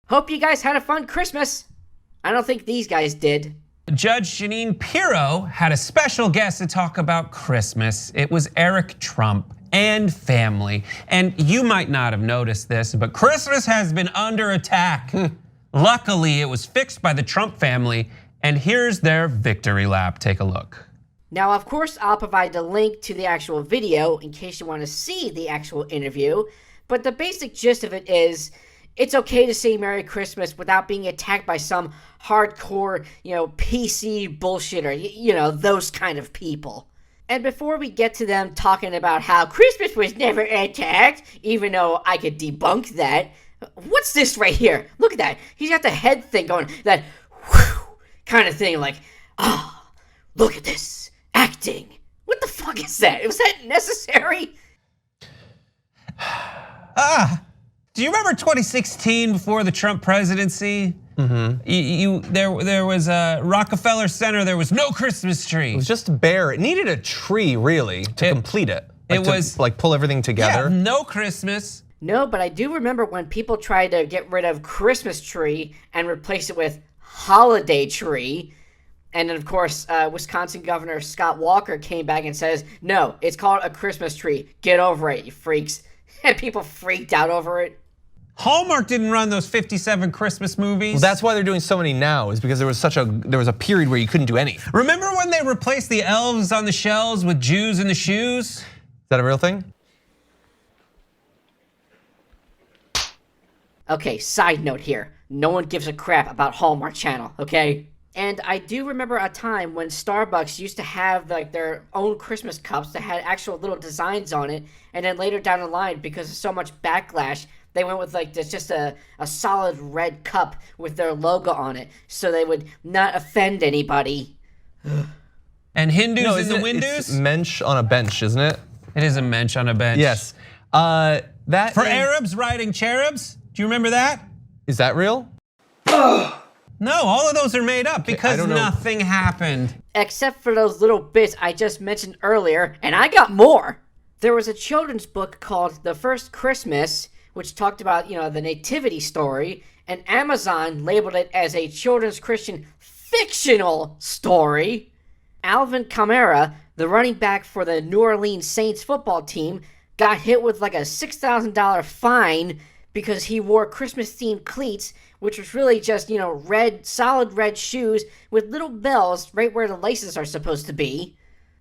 Hope you guys had a fun Christmas. I don't think these guys did. Judge Jeanine Pirro had a special guest to talk about Christmas. It was Eric Trump and family. And you might not have noticed this, but Christmas has been under attack. Luckily, it was fixed by the Trump family, and here's their victory lap. Take a look. Now, of course, I'll provide the link to the actual video in case you want to see the actual interview, but the basic gist of it is, it's okay to say Merry Christmas without being attacked by some hardcore, PC bullshitter, those kind of people. And before we get to them talking about how Christmas was never attacked, even though I could debunk that, what's this right here? Look at that. He's got the head thing going, that whew kind of thing, like, oh, look at this, acting. What the fuck is that? Was that necessary? Do you remember 2016 before the Trump presidency? There was a Rockefeller Center, there was no Christmas tree. It was just bare. It needed a tree really to complete it. It was to, like, pull everything together. Yeah, no Christmas. No, but I do remember when people tried to get rid of Christmas tree and replace it with holiday tree. And then, of course, Wisconsin Governor Scott Walker came back and says, no, it's called a Christmas tree. Get over it, you freaks. And people freaked out over it. Hallmark didn't run those 57 Christmas movies. Well, that's why they're doing so many now, is because there was a period where you couldn't do any. Remember when they replaced the elves on the shelves with Jews in the shoes? Is that a real thing? Okay, side note here. No one gives a crap about Hallmark Channel, okay? And I do remember a time when Starbucks used to have like their own Christmas cups that had actual little designs on it, and then later down the line, because of so much backlash, they went with like this, just a solid red cup with their logo on it, so they would not offend anybody. And Hindus in the windows? It's mensch on a bench, isn't it? It is a mensch on a bench. Yes. Arabs riding cherubs? Do you remember that? Is that real? No, all of those are made up because nothing happened. Except for those little bits I just mentioned earlier, and I got more. There was a children's book called The First Christmas, which talked about, the nativity story, and Amazon labeled it as a children's Christian fictional story. Alvin Kamara, the running back for the New Orleans Saints football team, got hit with like a $6,000 fine because he wore Christmas-themed cleats, which was really just, solid red shoes with little bells right where the laces are supposed to be.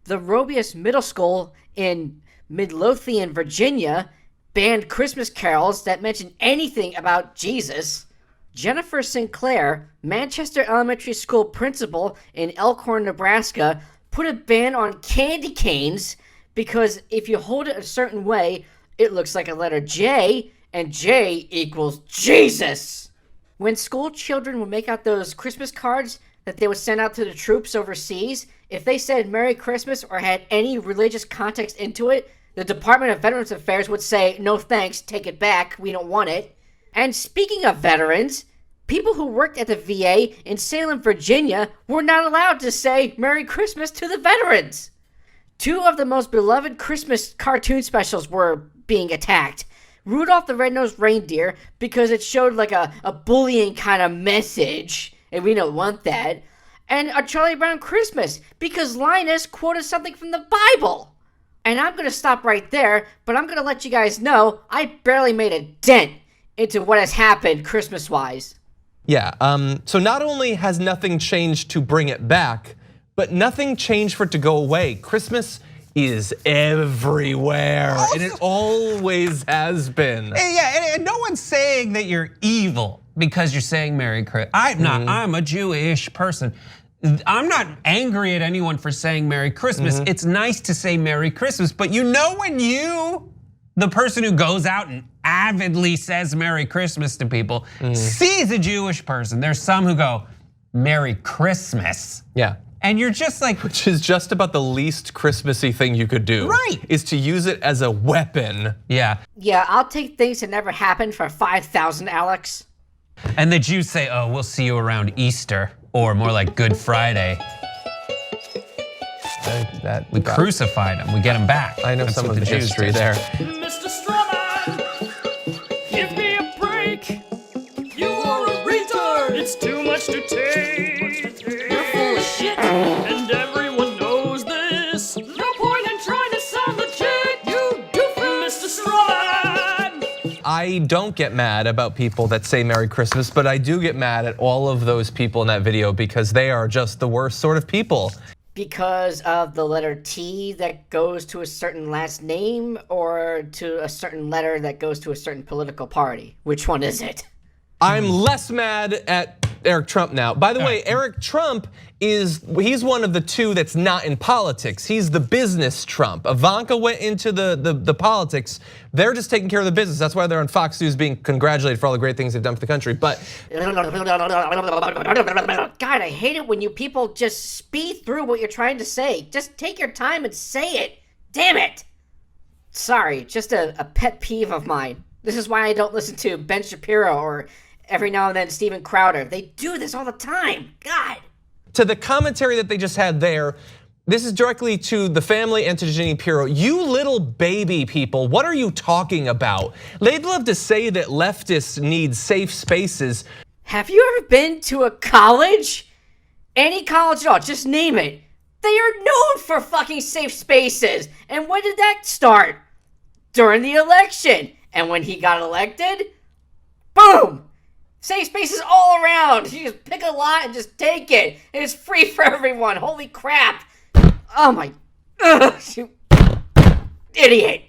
The Robius Middle School in Midlothian, Virginia, banned Christmas carols that mentioned anything about Jesus. Jennifer Sinclair, Manchester Elementary School principal in Elkhorn, Nebraska, put a ban on candy canes because if you hold it a certain way, it looks like a letter J, and J equals Jesus. When school children would make out those Christmas cards that they would send out to the troops overseas, if they said Merry Christmas or had any religious context into it, the Department of Veterans Affairs would say, no thanks, take it back, we don't want it. And speaking of veterans, people who worked at the VA in Salem, Virginia were not allowed to say Merry Christmas to the veterans. 2 of the most beloved Christmas cartoon specials were being attacked. Rudolph the Red-Nosed Reindeer, because it showed like a bullying kind of message, and we don't want that. And a Charlie Brown Christmas, because Linus quoted something from the Bible. And I'm going to stop right there, but I'm going to let you guys know I barely made a dent into what has happened Christmas-wise. Yeah, so not only has nothing changed to bring it back, but nothing changed for it to go away. Christmas is everywhere, and it always has been. Yeah, and no one's saying that you're evil because you're saying Merry Christmas. I'm a Jewish person. I'm not angry at anyone for saying Merry Christmas. It's nice to say Merry Christmas, but when you, the person who goes out and avidly says Merry Christmas to people, sees a Jewish person, there's some who go, Merry Christmas. Yeah. And you're just like, which is just about the least Christmassy thing you could do. Right. Is to use it as a weapon. Yeah. Yeah, I'll take things that never happened for 5,000, Alex. And the Jews say, oh, we'll see you around Easter, or more like Good Friday. We crucified him, we get him back. I know some of the history there. Mr. Strawman, give me a break. You are I don't get mad about people that say Merry Christmas, but I do get mad at all of those people in that video because they are just the worst sort of people. Because of the letter T that goes to a certain last name, or to a certain letter that goes to a certain political party? Which one is it? I'm less mad at Eric Trump now. By the way, Eric Trump he's one of the two that's not in politics. He's the business Trump. Ivanka went into the politics. They're just taking care of the business. That's why they're on Fox News being congratulated for all the great things they've done for the country. But God, I hate it when you people just speed through what you're trying to say. Just take your time and say it. Damn it. Sorry, just a pet peeve of mine. This is why I don't listen to Ben Shapiro or every now and then Steven Crowder. They do this all the time. God. To the commentary that they just had there, this is directly to the family and to Jeanine Pirro. You little baby people, what are you talking about? They'd love to say that leftists need safe spaces. Have you ever been to a college? Any college at all, just name it. They are known for fucking safe spaces. And when did that start? During the election. And when he got elected, boom! Safe spaces all around. You just pick a lot and just take it. And it's free for everyone. Holy crap. Oh my, you idiot.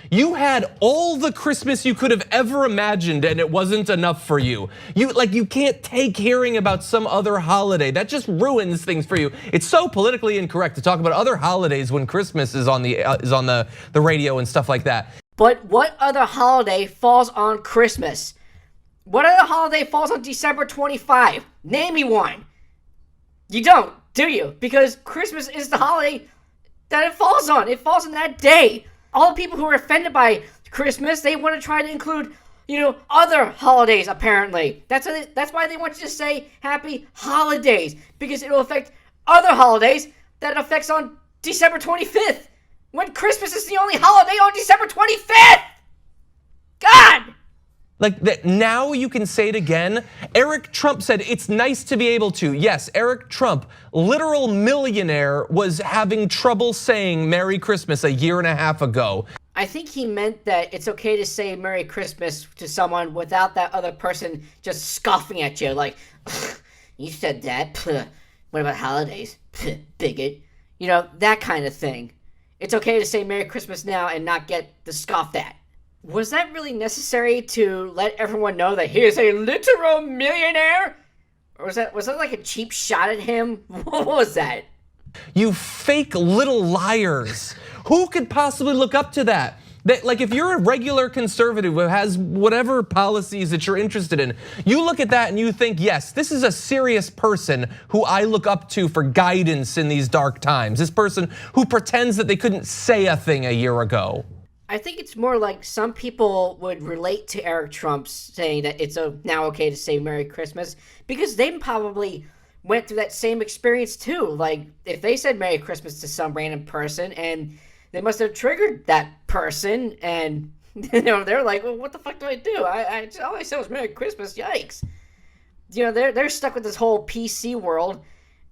You had all the Christmas you could have ever imagined and it wasn't enough for you. You can't take hearing about some other holiday. That just ruins things for you. It's so politically incorrect to talk about other holidays when Christmas is on the radio and stuff like that. But what other holiday falls on Christmas? What other holiday falls on December 25? Name me one. You don't, do you? Because Christmas is the holiday that it falls on. It falls on that day. All the people who are offended by Christmas, they want to try to include, other holidays, apparently. That's why they want you to say happy holidays, because it'll affect other holidays that it affects on December 25th, when Christmas is the only holiday on December 25th! God! Like that now you can say it again. Eric Trump said it's nice to be able to. Yes, Eric Trump, literal millionaire, was having trouble saying Merry Christmas a year and a half ago. I think he meant that it's okay to say Merry Christmas to someone without that other person just scoffing at you like, you said that, what about holidays, bigot. That kind of thing. It's okay to say Merry Christmas now and not get the scoffed at. Was that really necessary to let everyone know that he is a literal millionaire? Or was that like a cheap shot at him? What was that? You fake little liars. Who could possibly look up to that? Like if you're a regular conservative who has whatever policies that you're interested in, you look at that and you think, yes, this is a serious person who I look up to for guidance in these dark times. This person who pretends that they couldn't say a thing a year ago. I think it's more like some people would relate to Eric Trump saying that it's now okay to say Merry Christmas because they probably went through that same experience too. Like if they said Merry Christmas to some random person and they must have triggered that person and they're like, well, what the fuck do I do? All I said was Merry Christmas, yikes. They're stuck with this whole PC world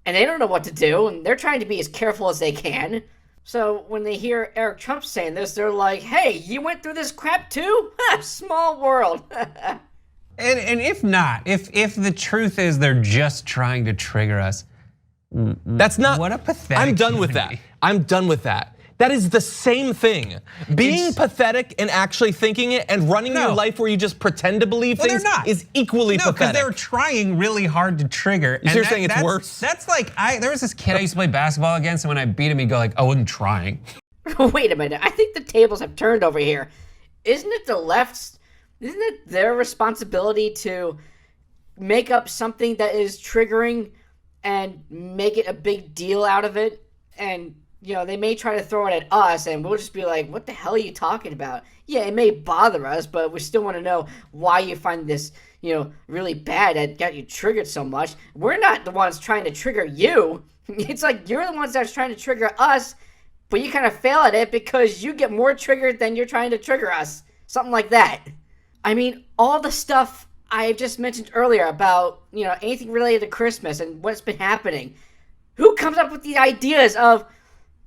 and they don't know what to do and they're trying to be as careful as they can. So when they hear Eric Trump saying this, they're like, hey, you went through this crap too? Small world. And if not, if the truth is they're just trying to trigger us, that's not, what a pathetic I'm done with that. I'm done with that. That is the same thing. Being pathetic and actually thinking it and running your life where you just pretend to believe things is equally pathetic. No, because they're trying really hard to trigger. You're saying it's worse? That's like, there was this kid I used to play basketball against, and when I beat him, he'd go like, I wasn't trying. Wait a minute, I think the tables have turned over here. Isn't it their responsibility to make up something that is triggering and make it a big deal out of it? And they may try to throw it at us and we'll just be like, what the hell are you talking about? Yeah, it may bother us, but we still want to know why you find this, really bad that got you triggered so much. We're not the ones trying to trigger you. It's like you're the ones that's trying to trigger us, but you kind of fail at it because you get more triggered than you're trying to trigger us. Something like that. I mean, all the stuff I just mentioned earlier about, anything related to Christmas and what's been happening. Who comes up with the ideas of,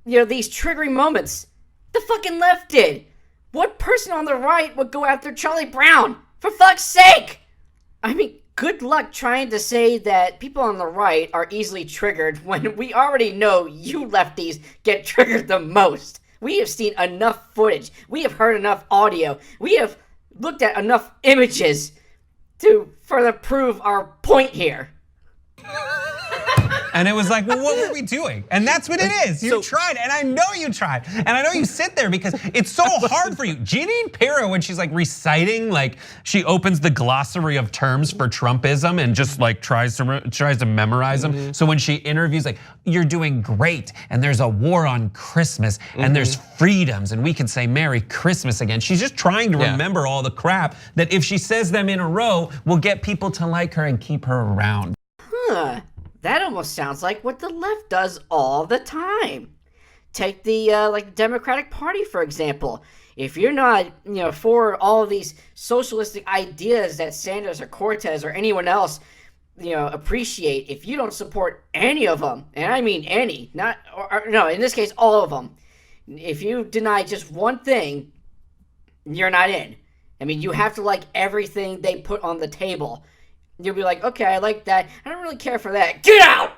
these triggering moments? The fucking left did. What person on the right would go after Charlie Brown? For fuck's sake! I mean, good luck trying to say that people on the right are easily triggered when we already know you lefties get triggered the most. We have seen enough footage. We have heard enough audio. We have looked at enough images to further prove our point here. And it was like, well, what were we doing? And that's what it is. You tried, and I know you tried. And I know you sit there because it's so hard for you. Jeanine Pirro, when she's like reciting, like she opens the glossary of terms for Trumpism and just like tries to memorize them. So when she interviews, like, you're doing great, and there's a war on Christmas, and there's freedoms, and we can say Merry Christmas again. She's just trying to remember all the crap that if she says them in a row, will get people to like her and keep her around. That almost sounds like what the left does all the time. Take the like Democratic Party, for example. If you're not, for all of these socialistic ideas that Sanders or Cortez or anyone else, appreciate, if you don't support any of them, and I mean any, no, in this case, all of them, if you deny just one thing, you're not in. I mean, you have to like everything they put on the table. You'll be like, okay, I like that. I don't really care for that. Get out!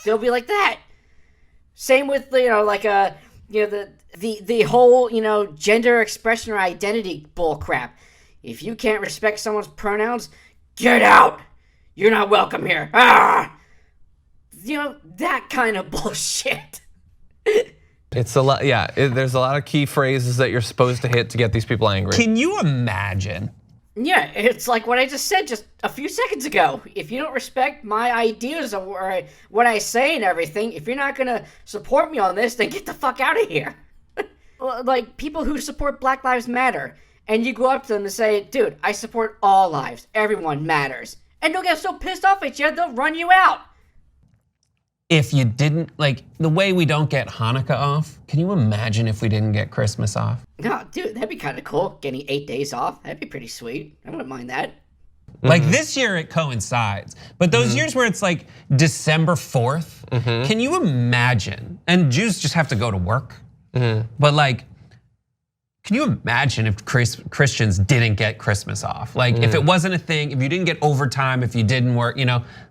They'll be like that. Same with, the whole, gender expression or identity bull crap. If you can't respect someone's pronouns, get out! You're not welcome here. Ah! That kind of bullshit. It's a lot, there's a lot of key phrases that you're supposed to hit to get these people angry. Can you imagine? Yeah, it's like what I just said just a few seconds ago. If you don't respect my ideas or what I say and everything, if you're not gonna support me on this, then get the fuck out of here. Like people who support Black Lives Matter, and you go up to them and say, dude, I support all lives. Everyone matters. And they'll get so pissed off at you, they'll run you out. If you didn't, like the way we don't get Hanukkah off, can you imagine if we didn't get Christmas off? No, dude, that'd be kind of cool. Getting 8 days off, that'd be pretty sweet. I wouldn't mind that. Like this year it coincides, but those years where it's like December 4th, can you imagine? And Jews just have to go to work, but like, can you imagine if Christians didn't get Christmas off? Like if it wasn't a thing, if you didn't get overtime, if you didn't work,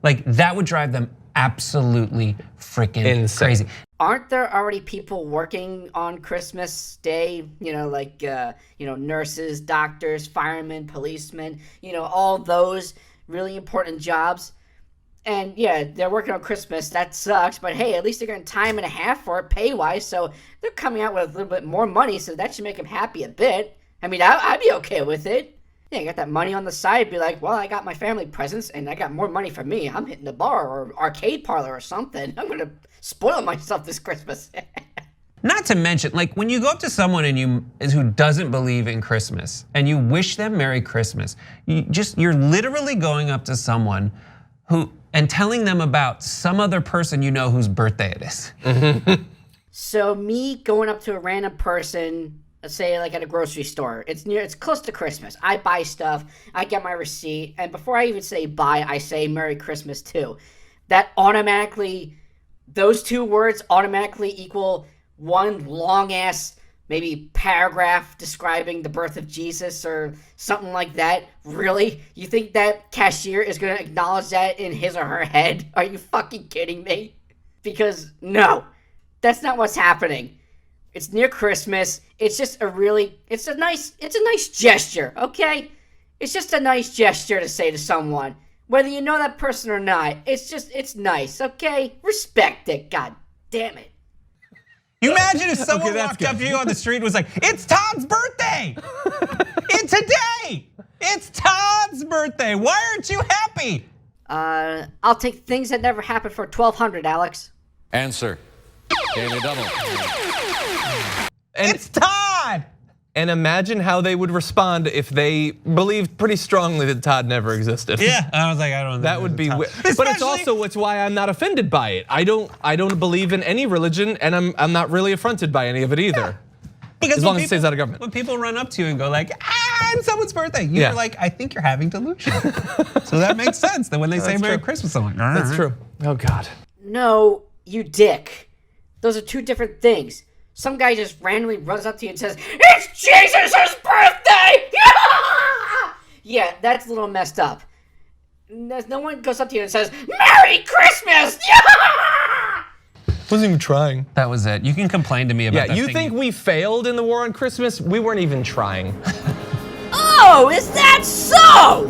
like that would drive them absolutely freaking crazy. Aren't there already people working on Christmas Day? Nurses, doctors, firemen, policemen, all those really important jobs. And yeah, they're working on Christmas. That sucks, but hey, at least they're getting time and a half for it pay-wise, so they're coming out with a little bit more money, so that should make them happy a bit. I mean, I'd be okay with it. Yeah, you got that money on the side, be like, well, I got my family presents and I got more money for me. I'm hitting the bar or arcade parlor or something. I'm gonna spoil myself this Christmas. Not to mention, like when you go up to someone who doesn't believe in Christmas and you wish them Merry Christmas, you're literally going up to someone and telling them about some other person whose birthday it is. So me going up to a random person, let's say like at a grocery store, it's close to Christmas. I buy stuff, I get my receipt, and before I even say bye, I say Merry Christmas too. Those two words automatically equal one long ass maybe paragraph describing the birth of Jesus or something like that. Really? You think that cashier is gonna acknowledge that in his or her head? Are you fucking kidding me? Because no, that's not what's happening. It's near Christmas. It's just it's a nice gesture, okay? It's just a nice gesture to say to someone, whether you know that person or not. It's nice, okay? Respect it, god damn it. You imagine if someone walked up to you on the street and was like, it's Todd's birthday! It's today! It's Todd's birthday! Why aren't you happy? I'll take things that never happened for $1,200, Alex. Answer. Daily double. It's Todd! And imagine how they would respond if they believed pretty strongly that Todd never existed. Yeah, I was like, I don't know. That would be weird. But it's also why I'm not offended by it. I don't believe in any religion, and I'm not really affronted by any of it either. Yeah. Because as long as it stays out of government. When people run up to you and go like, it's someone's birthday, you're like, I think you're having delusion. So that makes sense that when they say Merry Christmas, I'm like, that's true. Oh God. No, you dick. Those are two different things. some guy just randomly runs up to you and says, "It's Jesus' birthday!" Yeah, that's a little messed up. No one goes up to you and says, "Merry Christmas!" Wasn't even trying. That was it. You can complain to me about that. Yeah, you think we failed in the war on Christmas? We weren't even trying. Oh, is that so?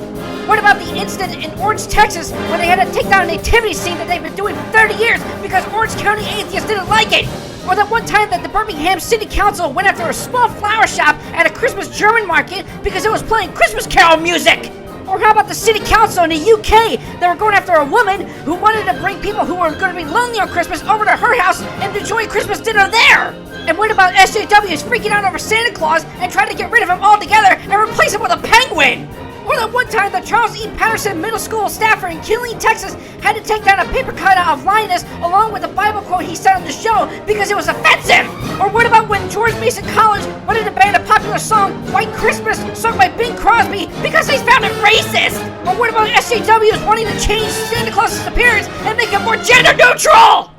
What about the incident in Orange, Texas, when they had to take down a nativity scene that they've been doing for 30 years because Orange County atheists didn't like it? Or that one time that the Birmingham City Council went after a small flower shop at a Christmas German market because it was playing Christmas Carol music? Or how about the city council in the UK that were going after a woman who wanted to bring people who were going to be lonely on Christmas over to her house and enjoy Christmas dinner there? And what about SJWs freaking out over Santa Claus and trying to get rid of him altogether and replace him with a penguin? Or that one time that Charles E. Patterson Middle School staffer in Killeen, Texas had to take down a paper cutout of Linus along with a Bible quote he said on the show because it was offensive? Or what about when George Mason College wanted to ban a popular song, White Christmas, sung by Bing Crosby, because they found it racist? Or what about SJWs wanting to change Santa Claus's appearance and make him more gender neutral?